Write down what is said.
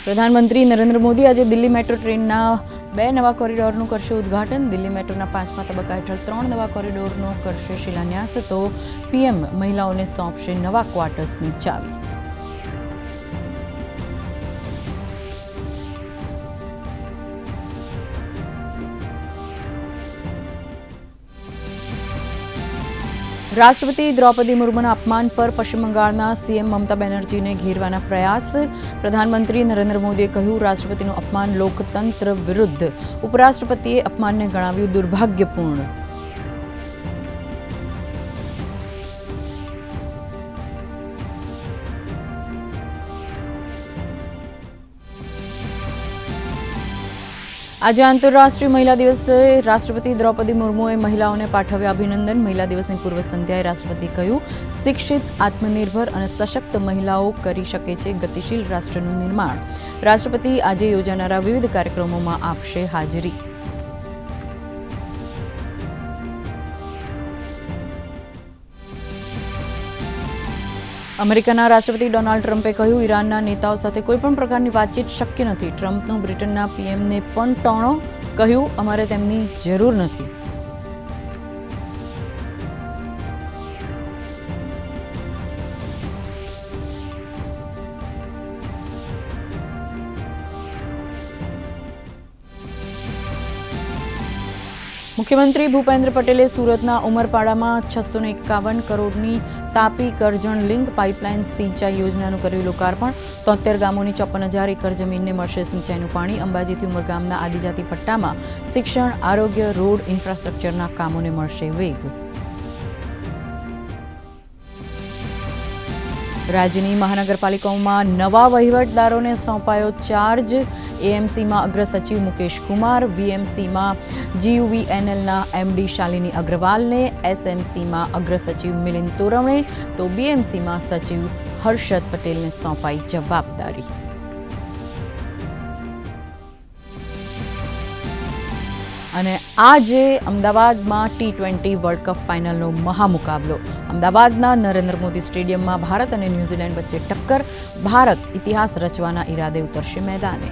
પ્રધાનમંત્રી નરેન્દ્ર મોદી આજે દિલ્હી મેટ્રો ટ્રેનના 2 નવા કોરિડોરનું કરશે ઉદ્ઘાટન. દિલ્હી મેટ્રોના 5મા તબક્કા હેઠળ 3 નવા કોરિડોરનો કરશે શિલાન્યાસ, તો પીએમ મહિલાઓને સોંપશે નવા ક્વાર્ટર્સની ચાવી. રાષ્ટ્રપતિ દ્રૌપદી મુર્મુના અપમાન પર પશ્ચિમ બંગાળના સીએમ મમતા બેનર્જીને ઘેરવાના પ્રયાસ. પ્રધાનમંત્રી નરેન્દ્ર મોદીએ કહ્યું, રાષ્ટ્રપતિનું અપમાન લોકતંત્ર વિરુદ્ધ. ઉપરાષ્ટ્રપતિએ અપમાનને ગણાવ્યું દુર્ભાગ્યપૂર્ણ. આજે આંતરરાષ્ટ્રીય મહિલા દિવસે રાષ્ટ્રપતિ દ્રૌપદી મુર્મુએ મહિલાઓને પાઠવ્યા અભિનંદન. મહિલા દિવસની પૂર્વ સંધ્યાએ રાષ્ટ્રપતિએ કહ્યું, શિક્ષિત, આત્મનિર્ભર અને સશક્ત મહિલાઓ કરી શકે છે ગતિશીલ રાષ્ટ્રનું નિર્માણ. રાષ્ટ્રપતિ આજે યોજાનારા વિવિધ કાર્યક્રમોમાં આપશે હાજરી. અમેરિકાના રાષ્ટ્રપતિ ડોનાલ્ડ ટ્રમ્પે કહ્યું, ઈરાનના નેતાઓ સાથે કોઈપણ પ્રકારની વાતચીત શક્ય નથી. ટ્રમ્પનો બ્રિટનના પીએમને પણ ટોણો. કહ્યું, અમારે તેમની જરૂર નથી. મુખ્યમંત્રી ભૂપેન્દ્ર પટેલે સુરતના ઉમરપાડામાં 651 કરોડની તાપી કરજણ લિંક પાઇપલાઇન સિંચાઈ યોજનાનું કર્યું લોકાર્પણ. 73 ગામોની 54,000 એકર જમીનને મળશે સિંચાઈનું પાણી. અંબાજીથી ઉમરગામના આદિજાતિ પટ્ટામાં શિક્ષણ, આરોગ્ય, રોડ, ઇન્ફ્રાસ્ટ્રક્ચરના કામોને મળશે વેગ. રાજ્યની મહાનગરપાલિકાઓમાં નવા વહીવટદારોને સોંપાયો ચાર્જ. એએમસીમાં અગ્ર સચિવ મુકેશ કુમાર, વીએમસીમાં જીયુવીએનએલના એમડી શાલિની અગ્રવાલને, એસએમસીમાં અગ્ર સચિવ મિલિંદ તોરવણે, તો બીએમસીમાં સચિવ હર્ષદ પટેલને સોંપાઈ જવાબદારી. અને આજે અમદાવાદમાં T20 વર્લ્ડ કપ ફાઇનલનો મહામુકાબલો. અમદાવાદના નરેન્દ્ર મોદી સ્ટેડિયમમાં ભારત અને ન્યૂઝીલેન્ડ વચ્ચે ટક્કર. ભારત ઇતિહાસ રચવાના ઈરાદે ઉતરશે મેદાને.